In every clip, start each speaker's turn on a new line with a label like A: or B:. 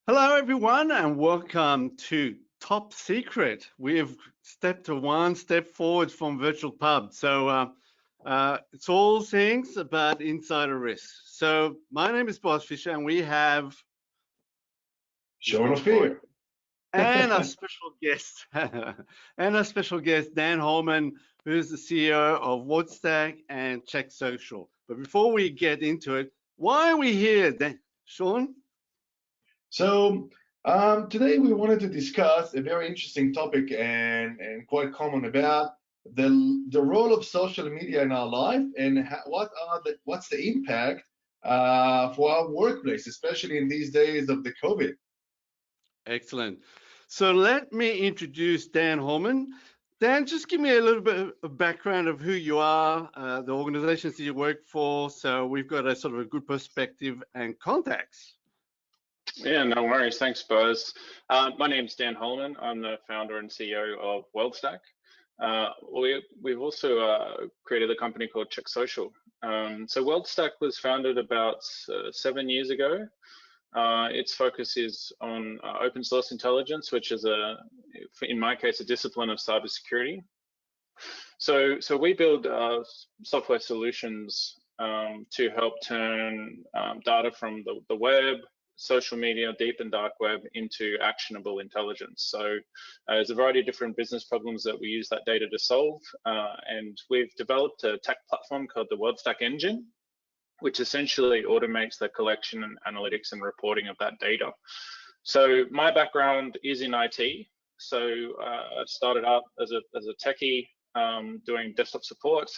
A: Hello, everyone, and welcome to Top Secret. We have stepped one step forward from Virtual Pub. So it's all things about insider risk. So my name is Boaz Fischer, and we have
B: Show no fear.
A: and our special guest, Dan Holman, who's the CEO of WordStack and CheckSocial. But before we get into it, why are we here, Dan? Sean?
B: So today we wanted to discuss a very interesting topic and quite common about the role of social media in our life and what's the impact for our workplace, especially in these days of the COVID.
A: Excellent. So let me introduce Dan Holman. Dan, just give me a little bit of background of who you are, the organizations that you work for, so we've got a sort of a good perspective and contacts.
C: Yeah, no worries. Thanks, Boaz. My name's Dan Holman. I'm the founder and CEO of WorldStack. We've also created a company called CheckSocial. So WorldStack was founded about 7 years ago. Its focus is on open source intelligence, which is in my case, a discipline of cybersecurity. So we build software solutions to help turn data from the web, social media, deep and dark web into actionable intelligence. So there's a variety of different business problems that we use that data to solve. And we've developed a tech platform called the WorldStack Engine, which essentially automates the collection and analytics and reporting of that data. So my background is in IT. So I started out as a techie doing desktop support.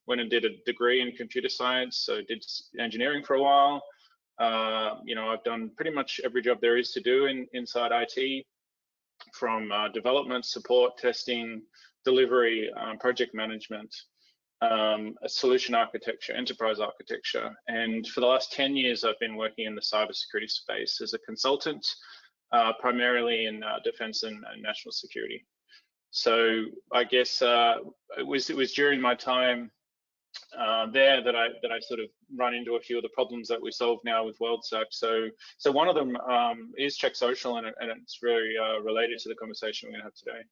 C: Went and did a degree in computer science, so did engineering for a while. I've done pretty much every job there is to do inside IT, from development, support, testing, delivery, project management, solution architecture, enterprise architecture. And for the last 10 years, I've been working in the cybersecurity space as a consultant, primarily in defense and national security. So I guess it was during my time there that I sort of run into a few of the problems that we solve now with WorldStack. So one of them is CheckSocial, and it's very related to the conversation we're going to have today.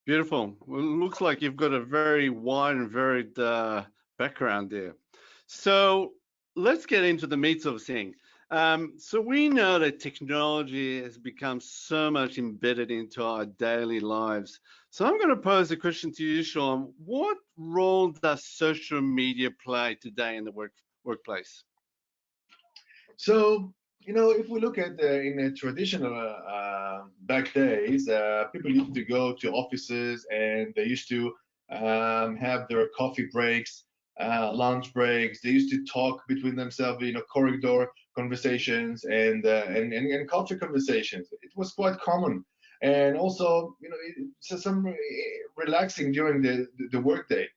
A: Beautiful. Well, it looks like you've got a very wide and varied background there. So let's get into the meat of the thing. So we know that technology has become so much embedded into our daily lives. So I'm going to pose a question to you, Sean. What role does social media play today in the workplace?
B: So, if we look at in the traditional back days, people used to go to offices and they used to have their coffee breaks, lunch breaks. They used to talk between themselves, corridor conversations and coffee conversations. It was quite common, and also, some relaxing during the workday.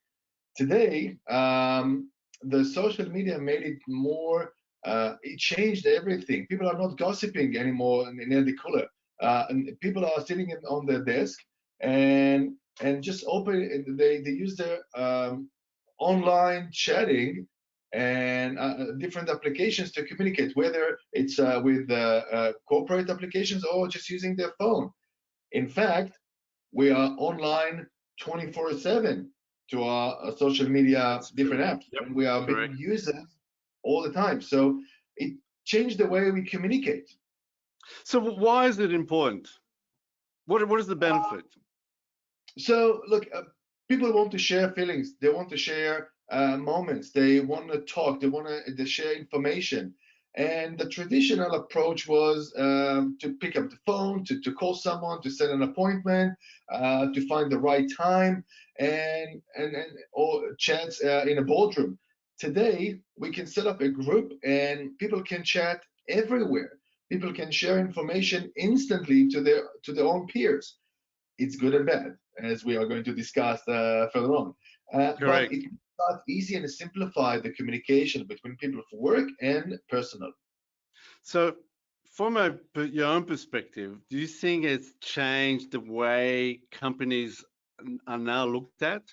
B: Today, the social media made it more. It changed everything. People are not gossiping anymore near the cooler. And people are sitting on their desk and just open. They use their online chatting and different applications to communicate, whether it's with corporate applications or just using their phone. In fact, we are online 24/7 to our social media, different apps,
A: Yep.
B: and we are big users all the time. So it changed the way we communicate.
A: So why is it important? What is the benefit?
B: So look, people want to share feelings. They want to share moments. They want to talk. They want to share information. And the traditional approach was to pick up the phone, to call someone, to set an appointment, to find the right time, or chats in a boardroom. Today, we can set up a group and people can chat everywhere. People can share information instantly to their own peers. It's good and bad, as we are going to discuss further on. But it not easy and simplify the communication between people for work and personal.
A: So from your own perspective, do you think it's changed the way companies are now looked at?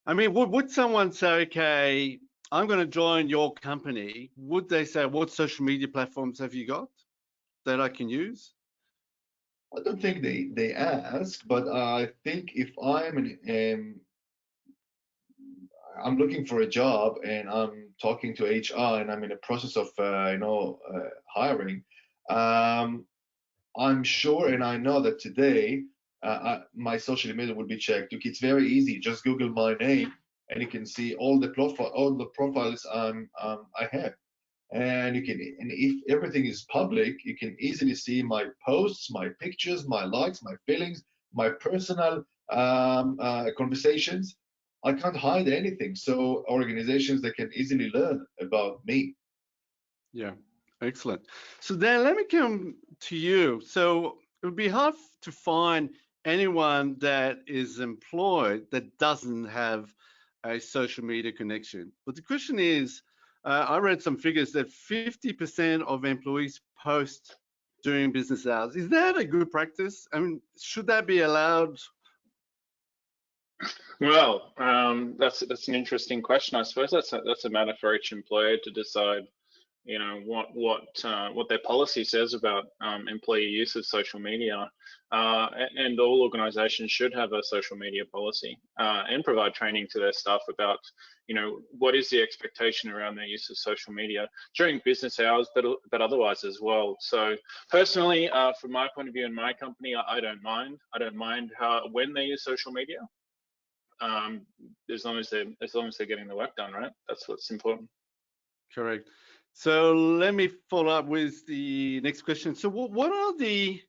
A: I mean, would someone say, okay, I'm going to join your company, would they say, what social media platforms have you got that I can use?
B: I don't think they ask, but I think if I'm looking for a job and I'm talking to HR and I'm in a process of hiring, I'm sure and I know that today my social media will be checked. Look, it's very easy. Just Google my name and you can see all the profiles I have. And if everything is public, you can easily see my posts, my pictures, my likes, my feelings, my personal conversations. I can't hide anything. So organizations, they can easily learn about me.
A: Yeah, excellent. So then let me come to you. So it would be hard to find anyone that is employed that doesn't have a social media connection. But the question is, I read some figures that 50% of employees post during business hours. Is that a good practice? I mean, should that be allowed?
C: Well, that's an interesting question. I suppose that's a matter for each employer to decide. You know what their policy says about employee use of social media, and all organizations should have a social media policy and provide training to their staff about what is the expectation around their use of social media during business hours, but otherwise as well. So personally, from my point of view in my company, I don't mind. I don't mind when they use social media, as long as they're getting the work done, right? That's what's important.
A: Correct. So let me follow up with the next question. So what are the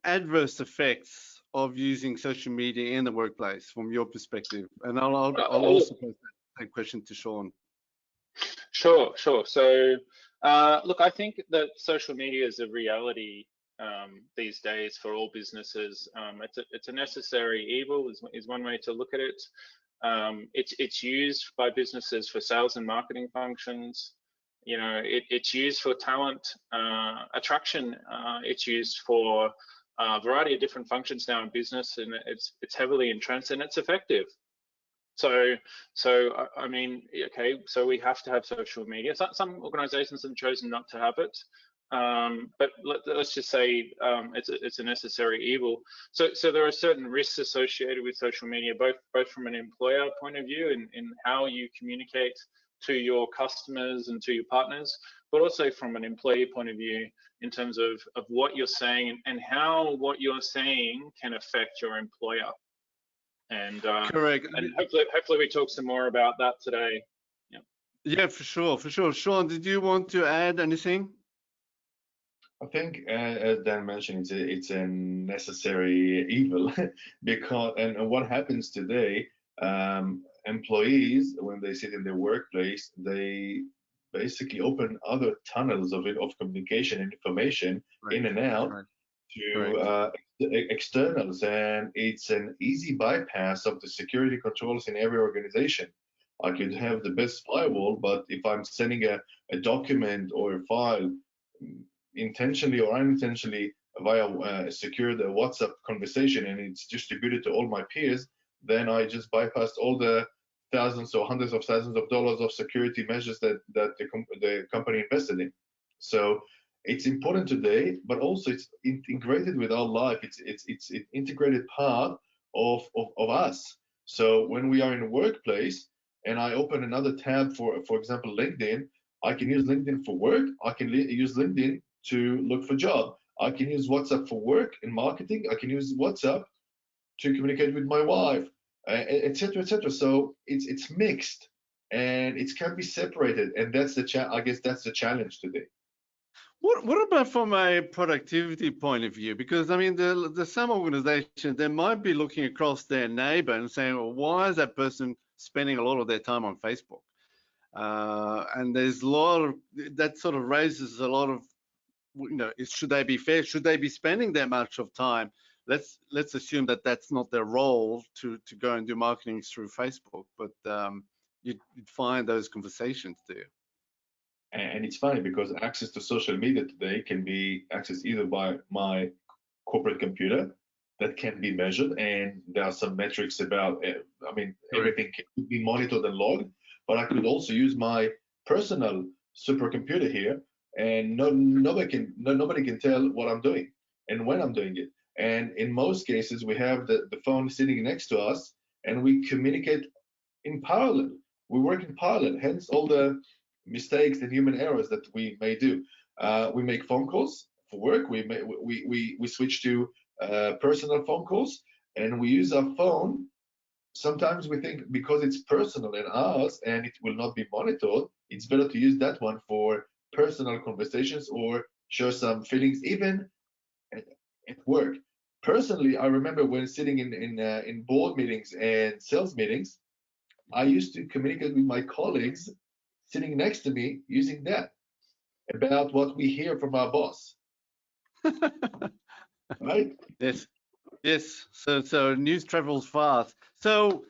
A: adverse effects of using social media in the workplace from your perspective? And I'll also pose that question to Sean.
C: Sure. So look, I think that social media is a reality these days for all businesses. It's a necessary evil is one way to look at it. It's used by businesses for sales and marketing functions. It's used for talent attraction. It's used for a variety of different functions now in business, and it's heavily entrenched and it's effective. So I mean, okay, so we have to have social media. Some organizations have chosen not to have it, but let's just say it's a necessary evil. So there are certain risks associated with social media, both from an employer point of view in how you communicate to your customers and to your partners, but also from an employee point of view in terms of what you're saying and how what you're saying can affect your employer. And
A: correct.
C: And hopefully we talk some more about that today.
A: Yeah, for sure. Sean, did you want to add anything?
B: I think, as Dan mentioned, it's a necessary evil because, and what happens today, employees, when they sit in their workplace, they basically open other tunnels of communication and information in and out to externals, and it's an easy bypass of the security controls in every organization. I could have the best firewall, but if I'm sending a document or a file intentionally or unintentionally via a secured WhatsApp conversation and it's distributed to all my peers, then I just bypassed all the thousands or hundreds of thousands of dollars of security measures that the company invested in. So it's important today, but also it's integrated with our life. It's an integrated part of us. So when we are in a workplace and I open another tab for example, LinkedIn, I can use LinkedIn for work. I can use LinkedIn to look for job. I can use WhatsApp for work and marketing. I can use WhatsApp to communicate with my wife, etc., etc. So it's mixed and it can be separated, and that's I guess that's the challenge today.
A: What about from a productivity point of view? Because I mean, the some organizations, they might be looking across their neighbor and saying, well, why is that person spending a lot of their time on Facebook? And there's a lot of that sort of raises a lot of, should they be fair? Should they be spending that much of time? Let's assume that that's not their role to go and do marketing through Facebook, but you'd find those conversations there.
B: And it's funny because access to social media today can be accessed either by my corporate computer that can be measured, and there are some metrics about, I mean, everything can be monitored and logged, but I could also use my personal supercomputer here, and nobody can tell what I'm doing and when I'm doing it. And in most cases, we have the phone sitting next to us, and we communicate in parallel. We work in parallel, hence all the mistakes and human errors that we may do. We make phone calls for work. We switch to personal phone calls, and we use our phone. Sometimes we think because it's personal and ours and it will not be monitored, it's better to use that one for personal conversations or share some feelings, even at work. Personally, I remember when sitting in board meetings and sales meetings, I used to communicate with my colleagues sitting next to me using that about what we hear from our boss. Right?
A: Yes, yes. So news travels fast. So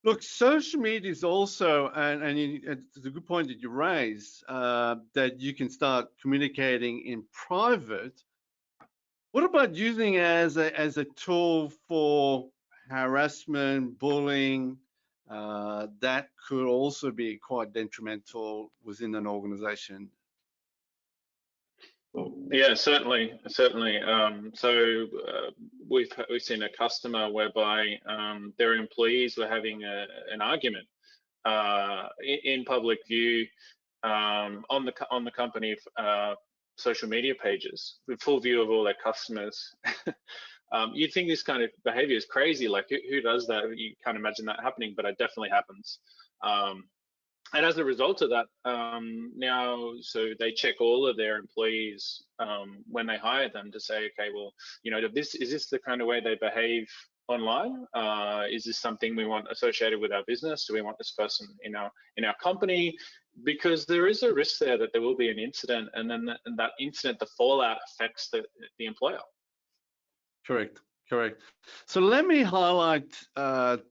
A: look, social media is also, it's a good point that you raise, that you can start communicating in private. What about using it as a tool for harassment, bullying? That could also be quite detrimental within an organization.
C: Yeah, certainly. We've seen a customer whereby their employees were having an argument in public view on the company social media pages with full view of all their customers. You'd think this kind of behavior is crazy. Like who does that? You can't imagine that happening, but it definitely happens. And as a result of that, now, so they check all of their employees when they hire them to say, okay, well, is this the kind of way they behave online? Is this something we want associated with our business? Do we want this person in our company? Because there is a risk there that there will be an incident, and then that incident, the fallout affects the employer.
A: Correct. So let me highlight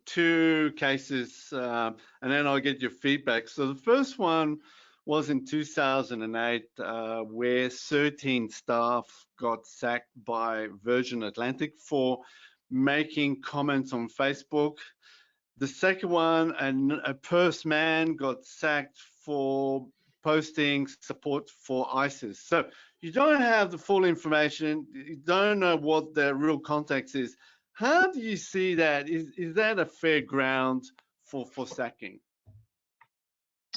A: two cases, and then I'll get your feedback. So the first one was in 2008, where 13 staff got sacked by Virgin Atlantic for making comments on Facebook. The second one, a Perth man got sacked for posting support for ISIS. So you don't have the full information. You don't know what the real context is. How do you see that? Is that a fair ground for sacking?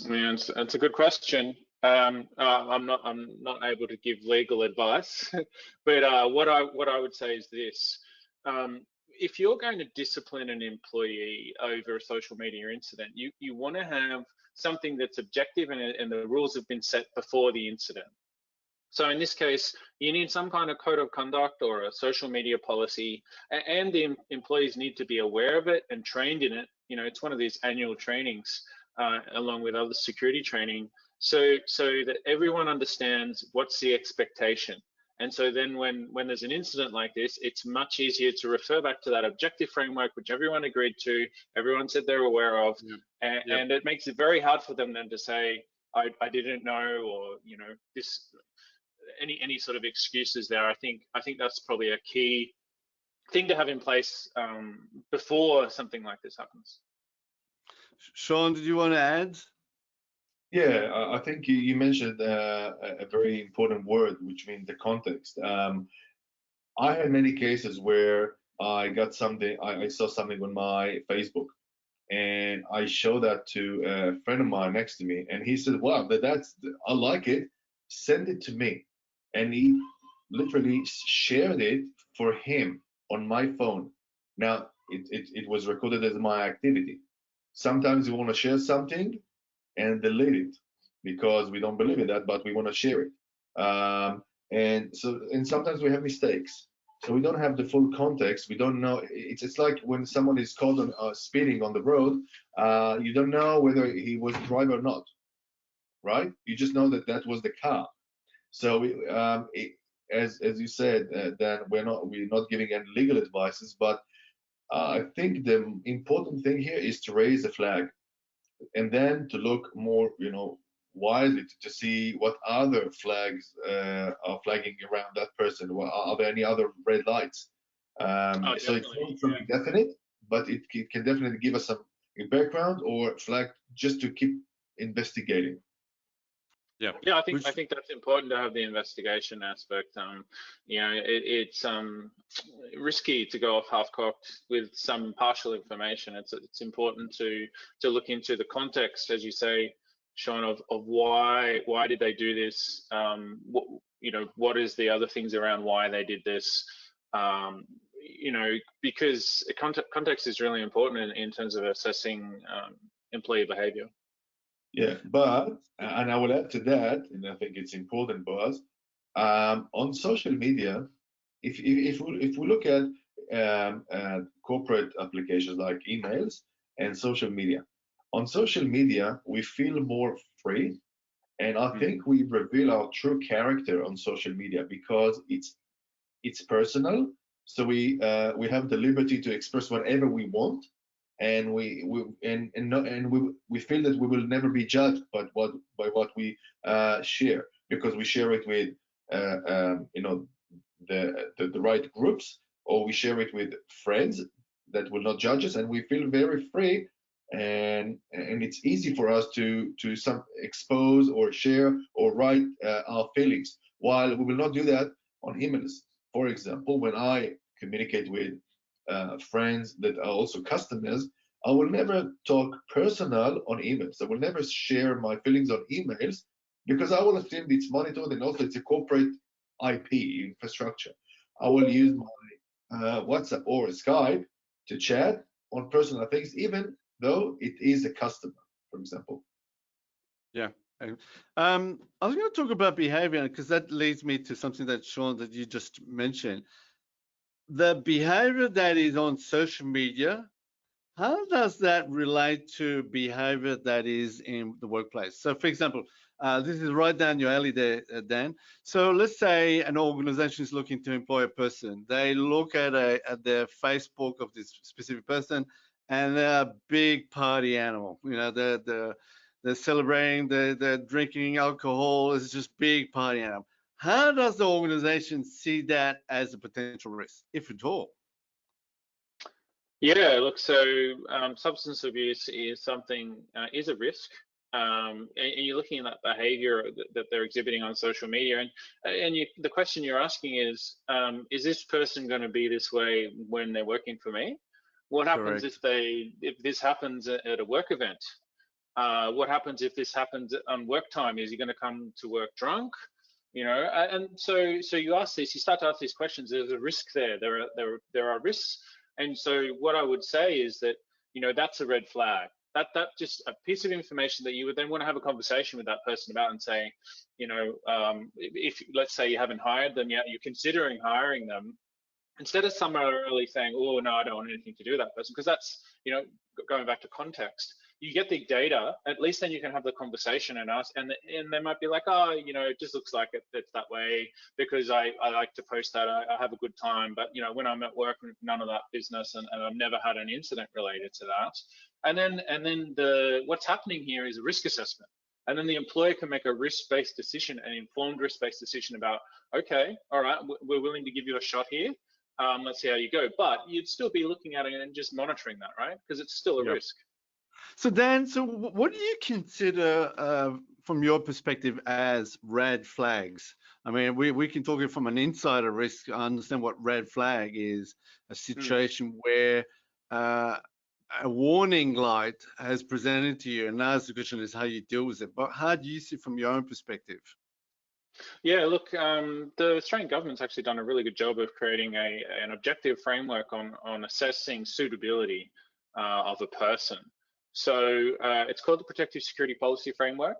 C: I mean, it's a good question. I'm not able to give legal advice, but what I would say is this: if you're going to discipline an employee over a social media incident, you want to have something that's objective and the rules have been set before the incident. So in this case, you need some kind of code of conduct or a social media policy, and the employees need to be aware of it and trained in it. It's one of these annual trainings along with other security training, so that everyone understands what's the expectation. And so then when there's an incident like this, it's much easier to refer back to that objective framework, which everyone agreed to, everyone said they're aware of, and it makes it very hard for them then to say, I didn't know, or this, any sort of excuses there. I think that's probably a key thing to have in place before something like this happens.
A: Sean, did you want to add?
B: Yeah, I think you mentioned a very important word, which means the context. I had many cases where I got something, I saw something on my Facebook, and I showed that to a friend of mine next to me, and he said, "Wow, I like it. Send it to me." And he literally shared it for him on my phone. Now it was recorded as my activity. Sometimes we want to share something and delete it because we don't believe in that, but we want to share it. And sometimes we have mistakes, so we don't have the full context. We don't know. It's like when someone is caught on speeding on the road. You don't know whether he was a driver or not, right? You just know that was the car. So as you said, that we're not giving any legal advices, but I think the important thing here is to raise a flag, and then to look more, widely to see what other flags are flagging around that person. Are there any other red lights? So it's not something definite, but it can definitely give us some background or flag just to keep investigating.
A: Yeah,
C: yeah, I think that's important to have the investigation aspect. You know, it's risky to go off half-cocked with some partial information. It's important to look into the context, as you say, Sean, of why did they do this? What, you know, what is the other things around why they did this? You know, because context is really important in terms of assessing employee behavior.
B: Yeah, but, and I will add to that, and I think it's important, Boaz, on social media, if we look at corporate applications like emails and social media, on social media, we feel more free. And I think we reveal our true character on social media because it's personal. So we have the liberty to express whatever we want, and we feel that we will never be judged by what we share, because we share it with you know, the right groups, or we share it with friends that will not judge us, and we feel very free, and it's easy for us to expose or share or write our feelings, while we will not do that on emails. For example, when I communicate with friends that are also customers, I will never talk personal on emails. I will never share my feelings on emails, because I will assume it's monitored, and also it's a corporate IP infrastructure. I will use my WhatsApp or Skype to chat on personal things, even though it is a customer, for example.
A: Yeah. I was going to talk about behavior, because that leads me to something that, Sean, that you just mentioned. The behavior that is on social media, how does that relate to behavior that is in the workplace? So, for example, this is right down your alley there, Dan. So let's say an organization is looking to employ a person. They look at their Facebook of this specific person, and they're a big party animal. You know, they're celebrating, they're drinking alcohol. It's just big party animal. How does the organization see that as a potential risk, if at all?
C: Yeah, look, so substance abuse is something, is a risk. And you're looking at that behavior that they're exhibiting on social media. And the question you're asking is this person going to be this way when they're working for me? What happens if this happens at a work event? What happens if this happens on work time? Is he going to come to work drunk? You know, and so you ask this, you start to ask these questions. There's a risk there. There are risks. And so what I would say is that, you know, that's a red flag. That just a piece of information that you would then want to have a conversation with that person about, and say, you know, if let's say you haven't hired them yet, you're considering hiring them, instead of summarily saying, oh no, I don't want anything to do with that person, because that's, you know, going back to context. You get the data, at least then you can have the conversation and ask, and they might be like, oh, you know, it just looks like it's that way because I like to post that. I have a good time, but you know, when I'm at work, none of that business, and I've never had an incident related to that. And then what's happening here is a risk assessment. And then the employer can make a risk-based decision, an informed risk-based decision about, okay, all right, we're willing to give you a shot here. Let's see how you go. But you'd still be looking at it and just monitoring that, right? Because it's still a risk.
A: So Dan, so what do you consider from your perspective as red flags? I mean, we can talk it from an insider risk. I understand what red flag is, a situation where a warning light has presented to you, and now the question is how you deal with it. But how do you see it from your own perspective?
C: Yeah, look, the Australian government's actually done a really good job of creating an objective framework on assessing suitability of a person. So it's called the Protective Security Policy Framework.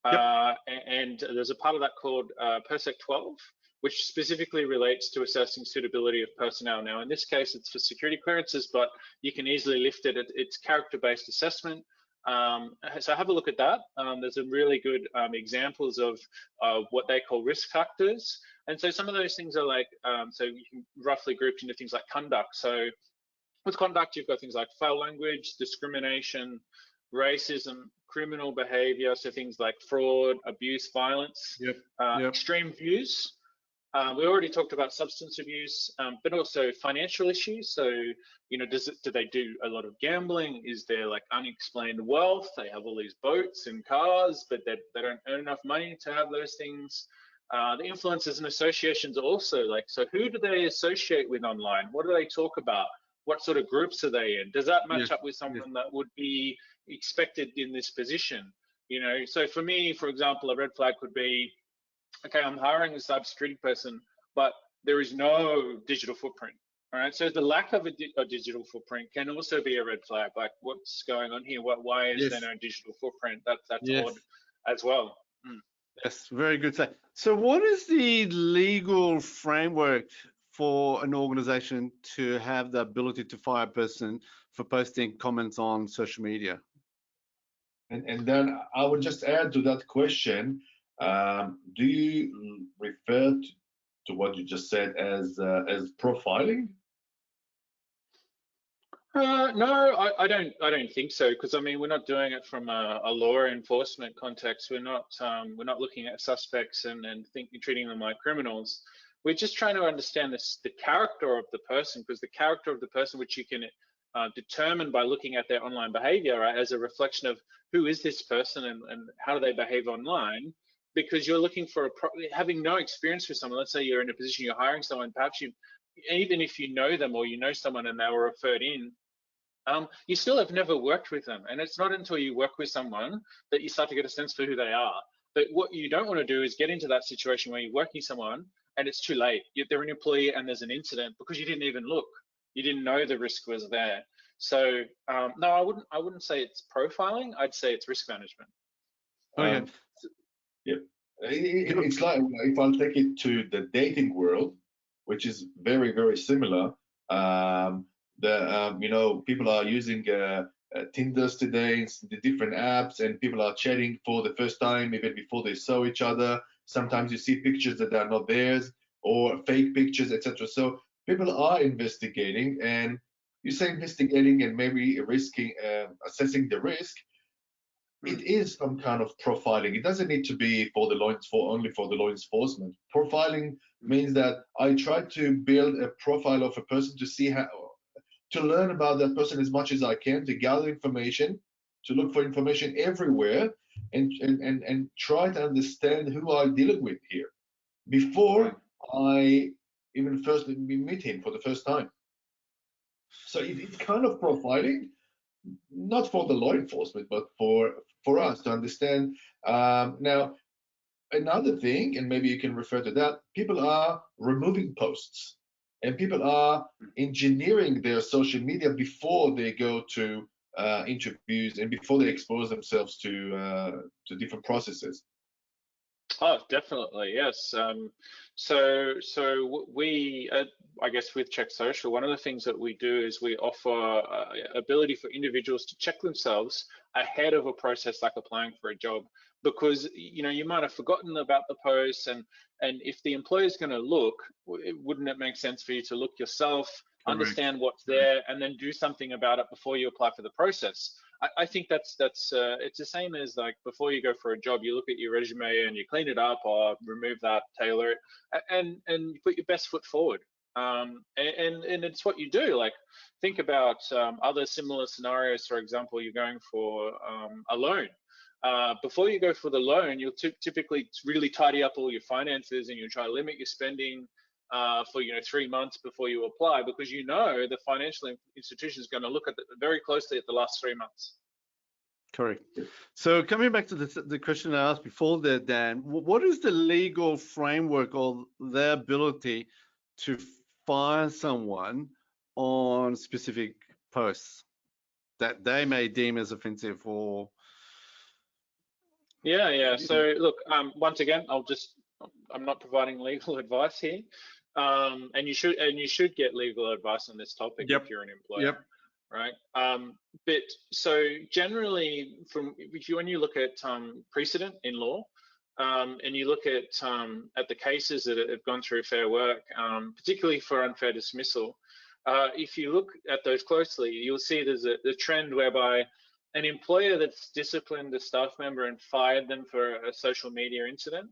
C: And there's a part of that called PERSEC 12, which specifically relates to assessing suitability of personnel. Now, in this case, it's for security clearances, but you can easily lift it. It's character-based assessment. So have a look at that. There's some really good examples of what they call risk factors. And so some of those things are like, so you can roughly group into things like conduct. So with conduct, you've got things like foul language, discrimination, racism, criminal behavior, so things like fraud, abuse, violence, extreme views, We already talked about substance abuse, but also financial issues. So, do they do a lot of gambling? Is there like unexplained wealth? They have all these boats and cars, but they don't earn enough money to have those things. The influencers and associations also, like, so who do they associate with online? What do they talk about? What sort of groups are they in? Does that match up with someone that would be expected in this position? So for me, for example, a red flag would be, okay, I'm hiring a cybersecurity person, but there is no digital footprint. All right. So the lack of a digital footprint can also be a red flag. Like, what's going on here? Why is there no digital footprint? That's odd as well.
A: Yes, very good. So what is the legal framework for an organization to have the ability to fire a person for posting comments on social media?
B: And then I would just add to that question, do you refer to what you just said as profiling?
C: No, I don't think so, because I mean, we're not doing it from a law enforcement context. We're not looking at suspects and treating them like criminals. We're just trying to understand the character of the person, because the character of the person, which you can determine by looking at their online behavior, right, as a reflection of who is this person and how do they behave online. Because you're looking for having no experience with someone. Let's say you're in a position, you're hiring someone, perhaps even if you know them or you know someone and they were referred in, you still have never worked with them. And it's not until you work with someone that you start to get a sense for who they are. But what you don't want to do is get into that situation where you're working someone and it's too late. They're an employee and there's an incident because you didn't even look. You didn't know the risk was there. So no, I wouldn't say it's profiling. I'd say it's risk management.
A: Okay.
B: Yeah. It's like, if I'll take it to the dating world, which is very, very similar. People are using Tinders today, the different apps, and people are chatting for the first time, even before they saw each other. Sometimes you see pictures that are not theirs or fake pictures, etc. So people are investigating, and you say investigating and maybe assessing the risk. It is some kind of profiling. It doesn't need to be only for the law enforcement. Profiling means that I try to build a profile of a person to learn about that person as much as I can, to gather information, to look for information everywhere, and try to understand who I'm dealing with here before I even first meet him for the first time. So it's kind of profiling, not for the law enforcement, but for us to understand. Now, another thing, and maybe you can refer to that, people are removing posts and people are engineering their social media before they go to interviews and before they expose themselves to different processes.
C: Oh, definitely, yes. So we, I guess, with CheckSocial, one of the things that we do is we offer ability for individuals to check themselves ahead of a process like applying for a job, because you might have forgotten about the post, and if the employer is going to look, wouldn't it make sense for you to look yourself, understand what's there, and then do something about it before you apply for the process? I think that's it's the same as, like, before you go for a job, you look at your resume and you clean it up or remove that, tailor it, and you put your best foot forward. And it's what you do. Like, think about other similar scenarios. For example, you're going for a loan. Before you go for the loan, you'll typically really tidy up all your finances and you try to limit your spending for 3 months before you apply, because the financial institution is going to look at very closely at the last 3 months.
A: Correct. So coming back to the question I asked before there, Dan, what is the legal framework or their ability to fire someone on specific posts that they may deem as offensive? Or
C: yeah. So look, once again, I'm not providing legal advice here. And you should get legal advice on this topic if you're an employer, right? But so generally, when you look at precedent in law, and you look at the cases that have gone through Fair Work, particularly for unfair dismissal, if you look at those closely, you'll see there's a trend whereby an employer that's disciplined a staff member and fired them for a social media incident,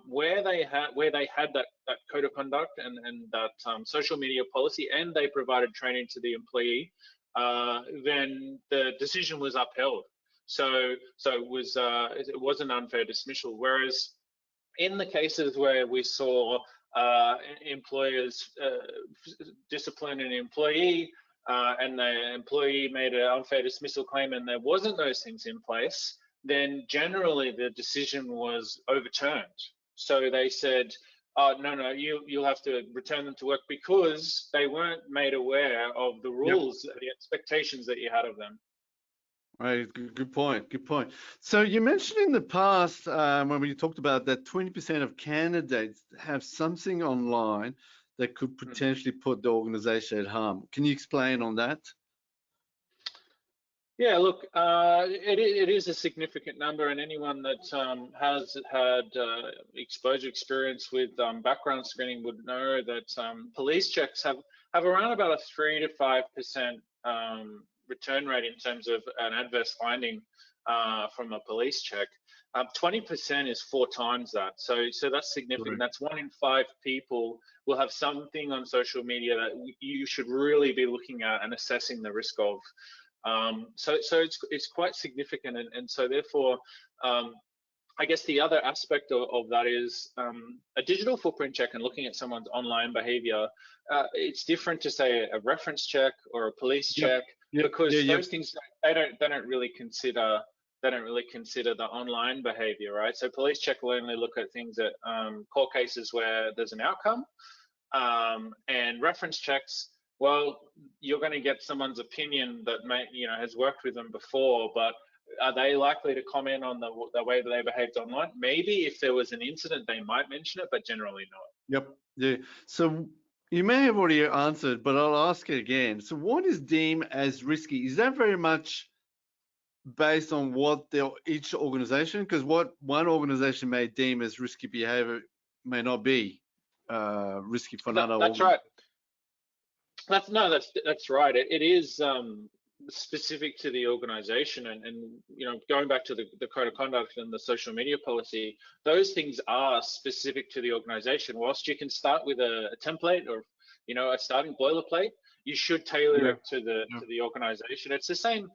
C: where they had that code of conduct and that social media policy, and they provided training to the employee, then the decision was upheld. So it was an unfair dismissal. Whereas in the cases where we saw employers discipline an employee, and the employee made an unfair dismissal claim and there wasn't those things in place, then generally the decision was overturned. So they said, oh, no, you'll have to return them to work because they weren't made aware of the rules, the expectations that you had of them.
A: Right, good point, good point. So you mentioned in the past, when we talked about that 20% of candidates have something online that could potentially put the organization at harm. Can you explain on that?
C: Yeah, look, it is a significant number, and anyone that has had exposure experience with background screening would know that police checks have around about a 3 to 5% return rate in terms of an adverse finding from a police check. 20% is 4 times that, so that's significant. That's 1 in 5 people will have something on social media that you should really be looking at and assessing the risk of. So it's quite significant, and so therefore, I guess the other aspect of that is a digital footprint check and looking at someone's online behavior. It's different to say a reference check or a police check, because those things they don't really consider the online behavior, right? So police check will only look at things at court cases where there's an outcome, and reference checks, well, you're going to get someone's opinion that has worked with them before, but are they likely to comment on the way that they behaved online? Maybe if there was an incident, they might mention it, but generally not.
A: Yep. Yeah. So you may have already answered, but I'll ask it again. So what is deemed as risky? Is that very much based on what each organization? Because what one organization may deem as risky behavior may not be risky for another.
C: That's right. That's right. It is specific to the organization, and going back to the code of conduct and the social media policy, those things are specific to the organization. Whilst you can start with a template or a starting boilerplate, you should tailor it to the organization. It's the same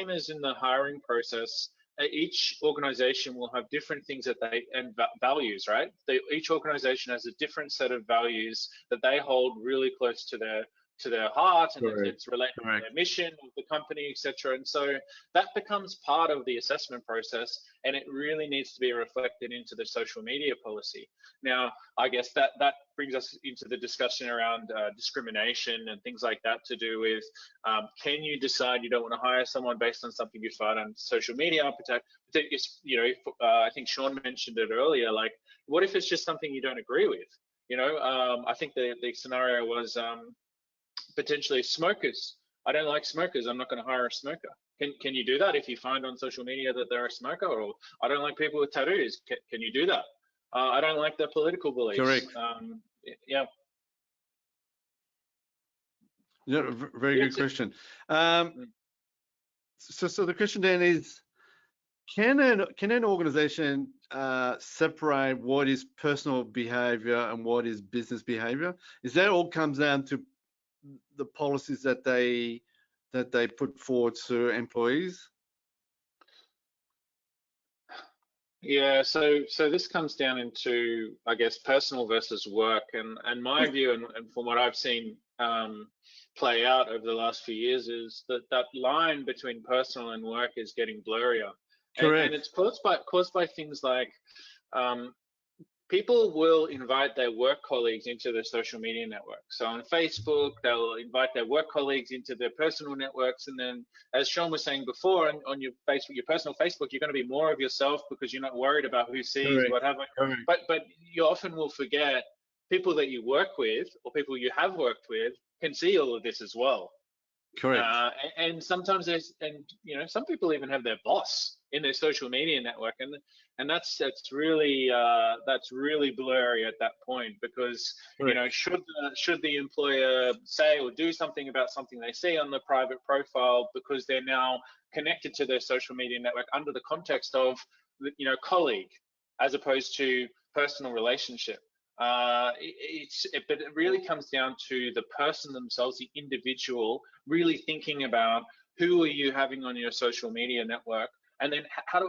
C: as in the hiring process. Each organization will have different things and values, right? Each organization has a different set of values that they hold really close to their heart, and it's related to their mission of the company, etc. And so that becomes part of the assessment process, and it really needs to be reflected into the social media policy. Now, I guess that brings us into the discussion around discrimination and things like that, to do with can you decide you don't want to hire someone based on something you find on social media? I think Sean mentioned it earlier. Like, what if it's just something you don't agree with? I think the scenario was potentially smokers. I don't like smokers. I'm not going to hire a smoker. Can you do that if you find on social media that they're a smoker? Or I don't like people with tattoos. Can you do that? I don't like their political beliefs.
A: Correct.
C: Yeah.
A: Yeah, very good question. So the question then is, can an organization separate what is personal behavior and what is business behavior? Is that all comes down to the policies that they put forward to employees?
C: Yeah, so this comes down into, I guess, personal versus work, and my view, and from what I've seen play out over the last few years, is that line between personal and work is getting blurrier.
A: Correct.
C: And it's caused by things like people will invite their work colleagues into their social media network. So on Facebook, they'll invite their work colleagues into their personal networks, and then, as Sean was saying before, on your Facebook, your personal Facebook, you're going to be more of yourself because you're not worried about who sees whatever. But you often will forget people that you work with or people you have worked with can see all of this as well.
A: Correct.
C: And sometimes some people even have their boss in their social media network, and that's really blurry at that point, because you know, should the employer say or do something about something they see on the private profile, because they're now connected to their social media network under the context of, you know, colleague as opposed to personal relationship. But it really comes down to the person themselves, the individual, really thinking about who are you having on your social media network, and then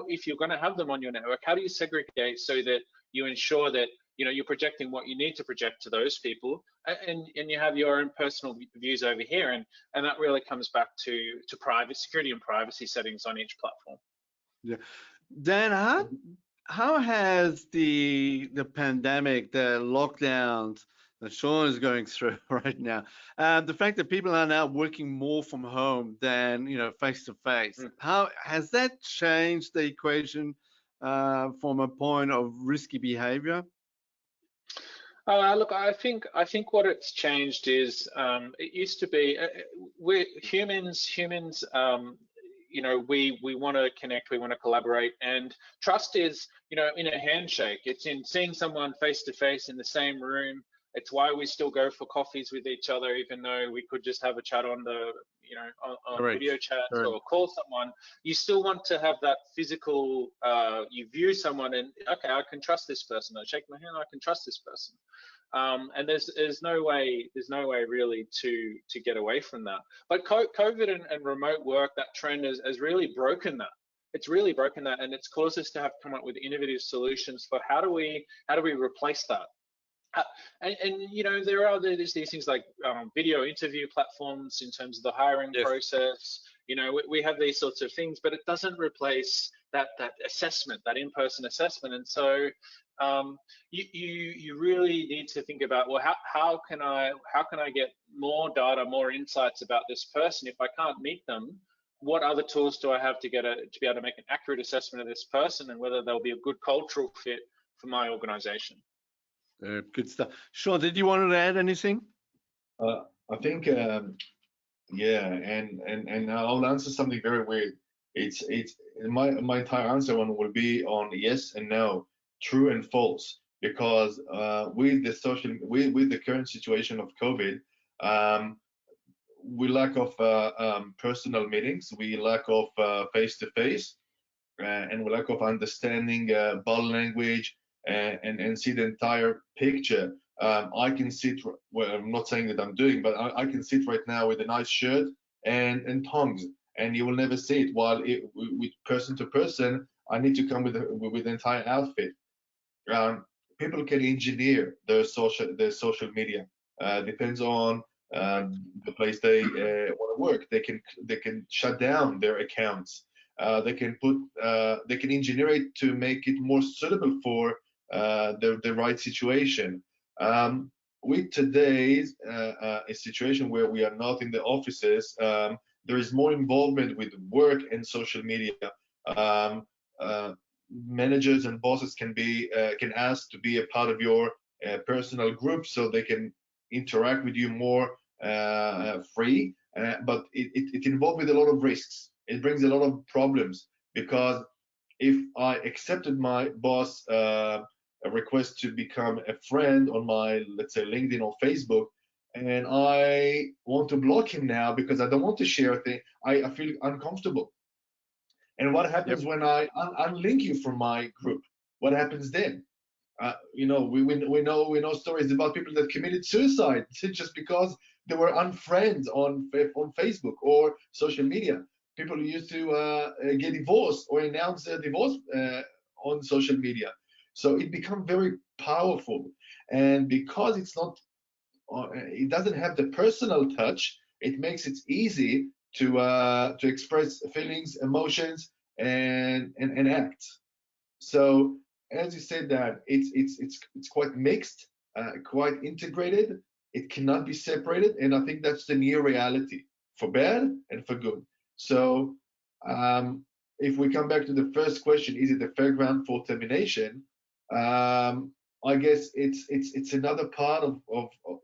C: if you're going to have them on your network, how do you segregate so that you ensure that, you know, you're projecting what you need to project to those people, and you have your own personal views over here, and that really comes back to private security and privacy settings on each platform.
A: Yeah, Dan, how has the pandemic, the lockdowns that Sean is going through right now, the fact that people are now working more from home than, you know, face to face, how has that changed the equation from a point of risky behavior?
C: Look, I think what it's changed is, it used to be, we're humans. You know, we want to connect, we want to collaborate, and trust is, you know, in a handshake. It's in seeing someone face to face in the same room. It's why we still go for coffees with each other, even though we could just have a chat on the, you know, on video chat or call someone. You still want to have that physical. You view someone and, okay, I can trust this person. I shake my hand, I can trust this person. And there's no way really to get away from that. But COVID and remote work, that trend has really broken that. It's really broken that, and it's caused us to have to come up with innovative solutions for how do we replace that. And you know, there's these things like video interview platforms in terms of the hiring process. You know, we have these sorts of things, but it doesn't replace that assessment, that in-person assessment. And so you really need to think about, well, how can I get more data, more insights about this person if I can't meet them? What other tools do I have to be able to make an accurate assessment of this person and whether they'll be a good cultural fit for my organization?
A: Good stuff. Sean, did you want to add anything?
B: I think, yeah, and I'll answer something very weird. It's my entire answer one will be on yes and no, true and false, because with the current situation of COVID, we lack of personal meetings, we lack of face-to-face, and we lack of understanding body language and see the entire picture. I can sit, well, I'm not saying that I'm doing, but I can sit right now with a nice shirt and tongs, and you will never see it. While with person to person, I need to come with the entire outfit. People can engineer their social media. Depends on the place they want to work. They can shut down their accounts. They can engineer it to make it more suitable for the right situation. With today's a situation where we are not in the offices, there is more involvement with work and social media. Managers and bosses can ask to be a part of your personal group, so they can interact with you more free. But it involves with a lot of risks. It brings a lot of problems, because if I accepted my boss a request to become a friend on my, let's say, LinkedIn or Facebook, and I want to block him now because I don't want to share a thing, I feel uncomfortable. And what happens when I unlink you from my group? What happens then? You know, we know stories about people that committed suicide just because they were unfriends on Facebook or social media. People who used to get divorced or announce their divorce on social media. So it becomes very powerful, and because it doesn't have the personal touch, it makes it easy to express feelings, emotions, and act. So as you said, that it's quite mixed, quite integrated. It cannot be separated, and I think that's the new reality, for bad and for good. So if we come back to the first question, is it a fairground for termination? I guess it's another part of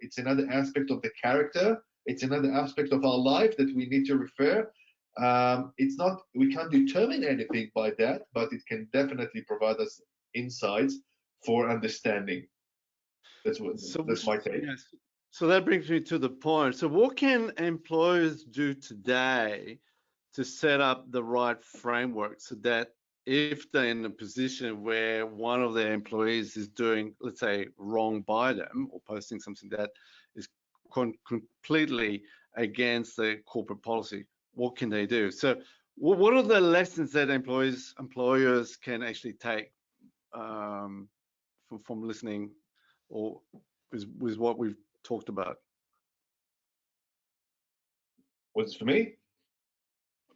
B: it's another aspect of the character. It's another aspect of our life that we need to refer. It's not, we can't determine anything by that, but it can definitely provide us insights for understanding. That's my take.
A: Yes. So that brings me to the point. So what can employers do today to set up the right framework so that if they're in a position where one of their employees is doing, let's say, wrong by them or posting something that is completely against the corporate policy, what can they do? So what are the lessons that employers can actually take from listening or with what we've talked about?
B: Was it for me?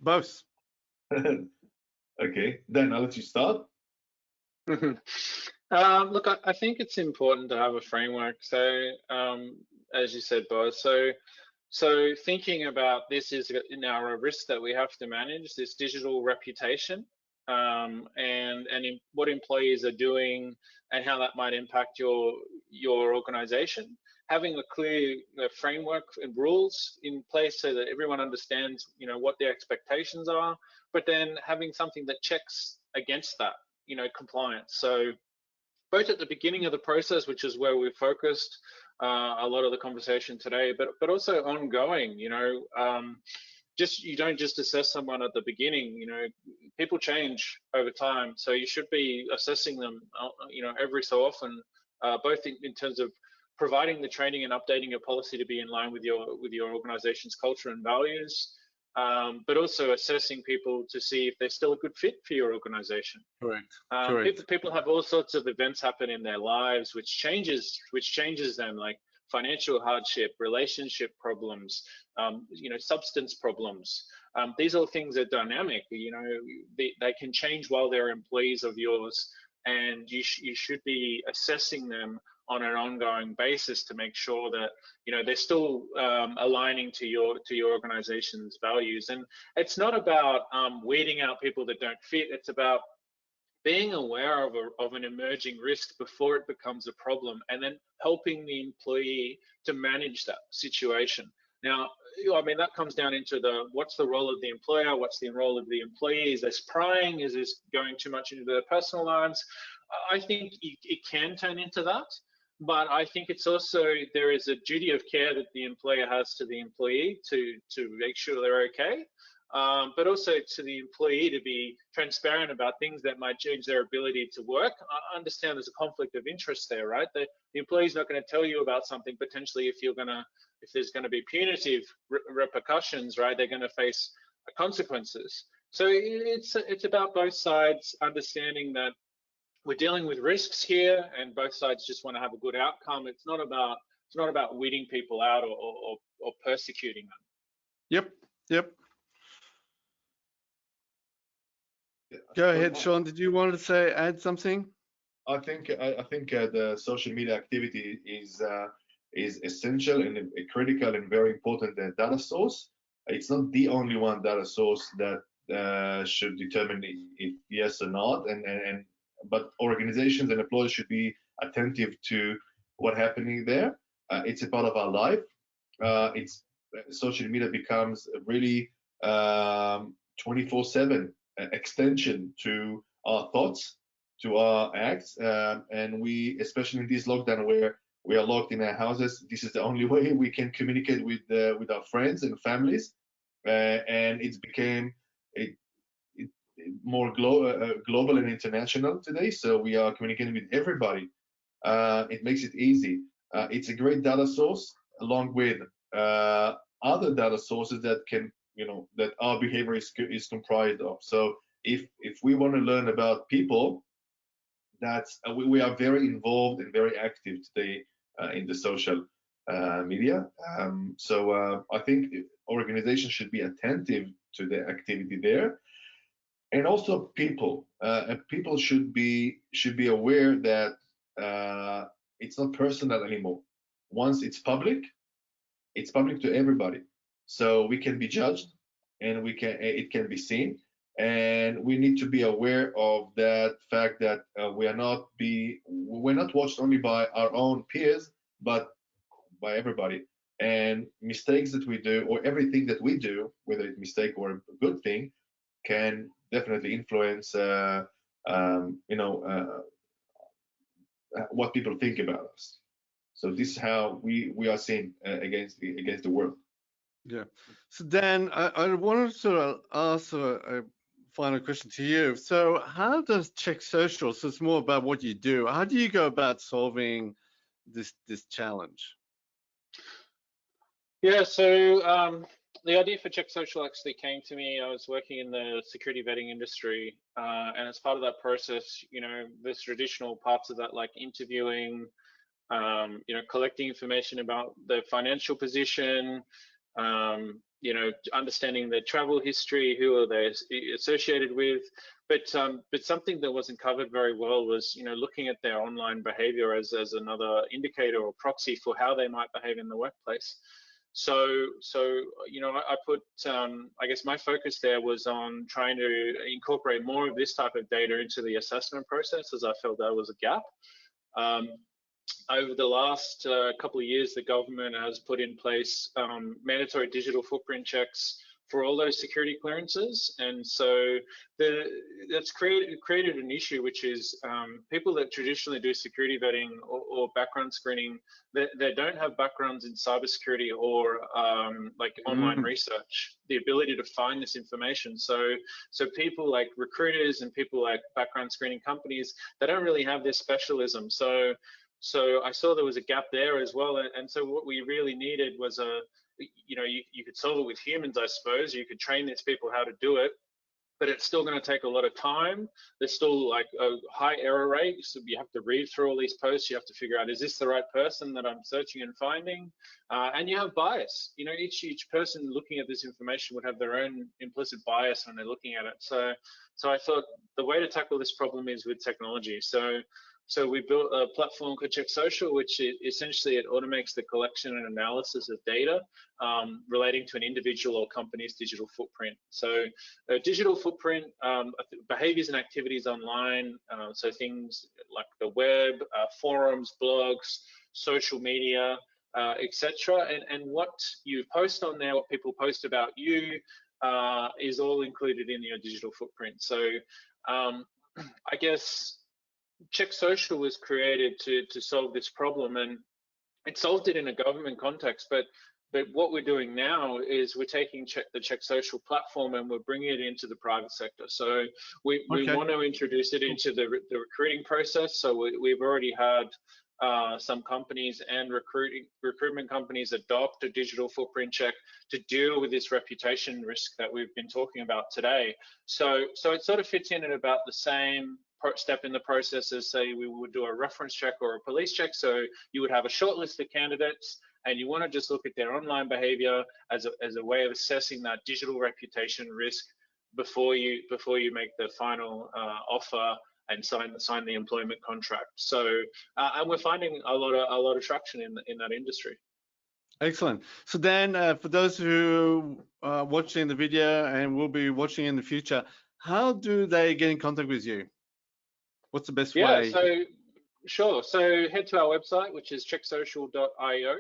A: Both.
B: Okay, then I'll let you start.
C: Look, I think it's important to have a framework. So, as you said, Boaz, so thinking about this is now a risk that we have to manage, this digital reputation, and what employees are doing and how that might impact your organization. Having a clear framework and rules in place so that everyone understands, what their expectations are, but then having something that checks against that, compliance. So both at the beginning of the process, which is where we've focused a lot of the conversation today, but also ongoing, you don't just assess someone at the beginning, people change over time. So you should be assessing them, every so often, both in terms of providing the training and updating your policy to be in line with your organization's culture and values, but also assessing people to see if they're still a good fit for your organization.
A: Correct.
C: People have all sorts of events happen in their lives, which changes them, like financial hardship, relationship problems, substance problems. These are things that are dynamic. They can change while they're employees of yours, and you should be assessing them on an ongoing basis to make sure that they're still aligning to your organization's values. And it's not about weeding out people that don't fit. It's about being aware of an emerging risk before it becomes a problem, and then helping the employee to manage that situation. Now, that comes down into what's the role of the employer, what's the role of the employee? Is this prying? Is this going too much into their personal lives? I think it can turn into that, but I think it's also, there is a duty of care that the employer has to the employee to make sure they're okay. But also to the employee to be transparent about things that might change their ability to work. I understand there's a conflict of interest there, right? The employee's not going to tell you about something potentially if there's going to be punitive repercussions, right? They're going to face consequences. So it's about both sides understanding that we're dealing with risks here, and both sides just want to have a good outcome. It's not about weeding people out or persecuting them.
A: Yep. Go ahead, Sean. Did you want to add something?
B: I think the social media activity is essential and a critical and very important data source. It's not the only one data source that should determine if yes or not, but organizations and employers should be attentive to what's happening there. It's a part of our life. Social media becomes really 24/7 extension to our thoughts, to our acts, and we, especially in this lockdown where we are locked in our houses, this is the only way we can communicate with our friends and families, and it's became more global and international today. So we are communicating with everybody. It makes it easy. It's a great data source, along with other data sources that can, that our behavior is comprised of. So if we want to learn about people, we are very involved and very active today in the social media. So I think organizations should be attentive to the activity there, and also people should be aware that it's not personal anymore. Once it's public to everybody. So we can be judged, and it can be seen, and we need to be aware of that fact that we're not watched only by our own peers, but by everybody. and mistakes that we do, or everything that we do, whether it's a mistake or a good thing, can definitely influence what people think about us. So this is how we are seen against the world.
A: Yeah. So Dan, I wanted to sort of ask a final question to you. So how does CheckSocial, so it's more about what you do, how do you go about solving this challenge?
C: Yeah, so the idea for CheckSocial actually came to me. I was working in the security vetting industry, and as part of that process, there's traditional parts of that, like interviewing, collecting information about their financial position, understanding their travel history, who are they associated with. But something that wasn't covered very well was, looking at their online behavior as another indicator or proxy for how they might behave in the workplace. So I put, I guess my focus there was on trying to incorporate more of this type of data into the assessment process, as I felt there was a gap. Over the last couple of years, the government has put in place mandatory digital footprint checks for all those security clearances, and so that's created an issue, which is people that traditionally do security vetting or background screening, they don't have backgrounds in cybersecurity or like online research, the ability to find this information. So people like recruiters and people like background screening companies, they don't really have this specialism. So I saw there was a gap there as well, and so what we really needed was you could solve it with humans, I suppose. You could train these people how to do it, but it's still going to take a lot of time. There's still like a high error rate, so you have to read through all these posts. You have to figure out, is this the right person that I'm searching and finding? And you have bias. Each person looking at this information would have their own implicit bias when they're looking at it. So I thought the way to tackle this problem is with technology. So we built a platform called CheckSocial, which essentially it automates the collection and analysis of data relating to an individual or company's digital footprint. So a digital footprint, behaviors and activities online, so things like the web, forums, blogs, social media, etc. And what you post on there, what people post about you, is all included in your digital footprint. So I guess CheckSocial was created to solve this problem, and it solved it in a government context. But what we're doing now is we're taking the CheckSocial platform and we're bringing it into the private sector. So we want to introduce it into the recruiting process. So we've already had some companies and recruitment companies adopt a digital footprint check to deal with this reputation risk that we've been talking about today. So it sort of fits in at about the same step in the process as, say, we would do a reference check or a police check. So you would have a short list of candidates, and you want to just look at their online behavior as a way of assessing that digital reputation risk before you make the final offer and sign the employment contract. So and we're finding a lot of traction in that industry.
A: Excellent. So then, for those who are watching the video and will be watching in the future, how do they get in contact with you? What's the best way?
C: Yeah, so sure. So head to our website, which is checksocial.io,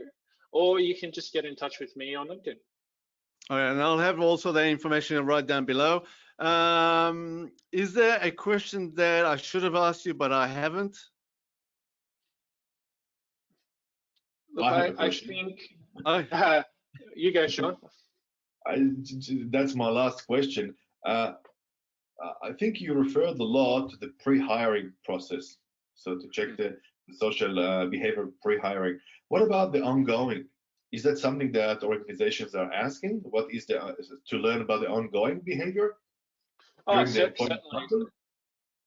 C: or you can just get in touch with me on LinkedIn.
A: All right, and I'll have also the information right down below. Is there a question that I should have asked you, but I haven't?
C: Look, I think you go, Sean.
B: That's my last question. I think you referred a lot to the pre-hiring process, so to check the social behavior pre-hiring. What about the ongoing? Is that something that organizations are asking? What is to learn about the ongoing behavior?
C: Oh, certainly.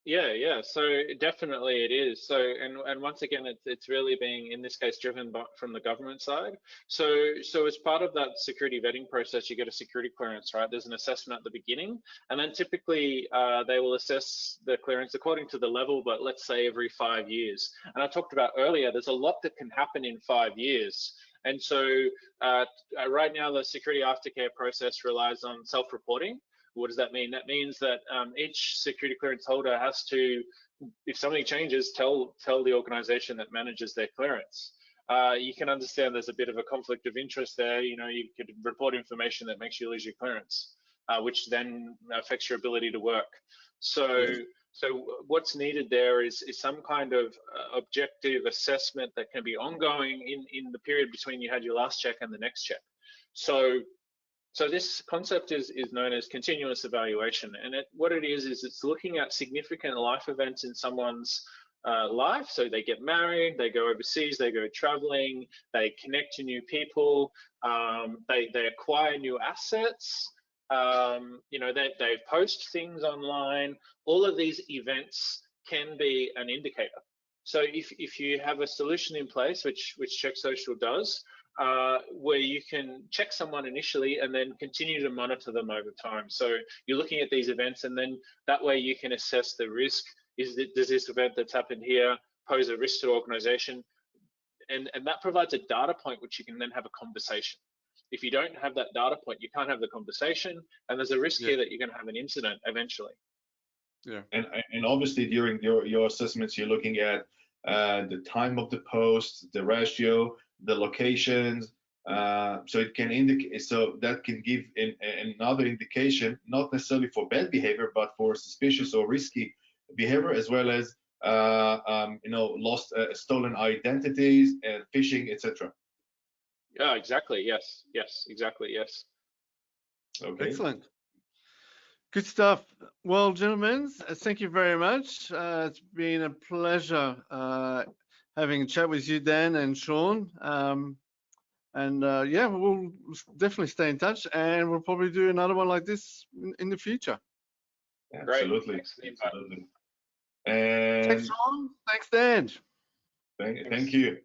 C: Yeah. So definitely it is. So and once again, it's really being, in this case, driven from the government side. So as part of that security vetting process, you get a security clearance, right? There's an assessment at the beginning, and then typically they will assess the clearance according to the level, but let's say every 5 years. And I talked about earlier, there's a lot that can happen in 5 years. And so right now, the security aftercare process relies on self-reporting. What does that mean? That means that each security clearance holder has to, if something changes, tell the organization that manages their clearance. you can understand there's a bit of a conflict of interest there. You know, you could report information that makes you lose your clearance, which then affects your ability to work. So, so what's needed there is some kind of objective assessment that can be ongoing in the period between you had your last check and the next check. So this concept is known as continuous evaluation, and what it is it's looking at significant life events in someone's life. So they get married, they go overseas, they go traveling, they connect to new people, they acquire new assets. You know, they post things online. All of these events can be an indicator. So if you have a solution in place, which CheckSocial does, where you can check someone initially and then continue to monitor them over time. So you're looking at these events, and then that way you can assess the risk. Does this event that's happened here pose a risk to the organization? And that provides a data point which you can then have a conversation. If you don't have that data point, you can't have the conversation, and there's a risk here that you're going to have an incident eventually.
B: Yeah. And obviously during your assessments, you're looking at the time of the post, the ratio, the locations. So it can indicate. So that can give another indication, not necessarily for bad behavior, but for suspicious or risky behavior, as well as you know, lost, stolen identities and phishing, etc.
C: Yeah, exactly. Yes. Exactly. Yes.
B: Okay.
A: Excellent. Good stuff. Well, gentlemen, thank you very much. It's been a pleasure having a chat with you, Dan and Sean. Yeah, we'll definitely stay in touch, and we'll probably do another one like this in the future.
B: Absolutely. Absolutely. And
A: thanks, Sean. Thanks, Dan.
B: Thank you.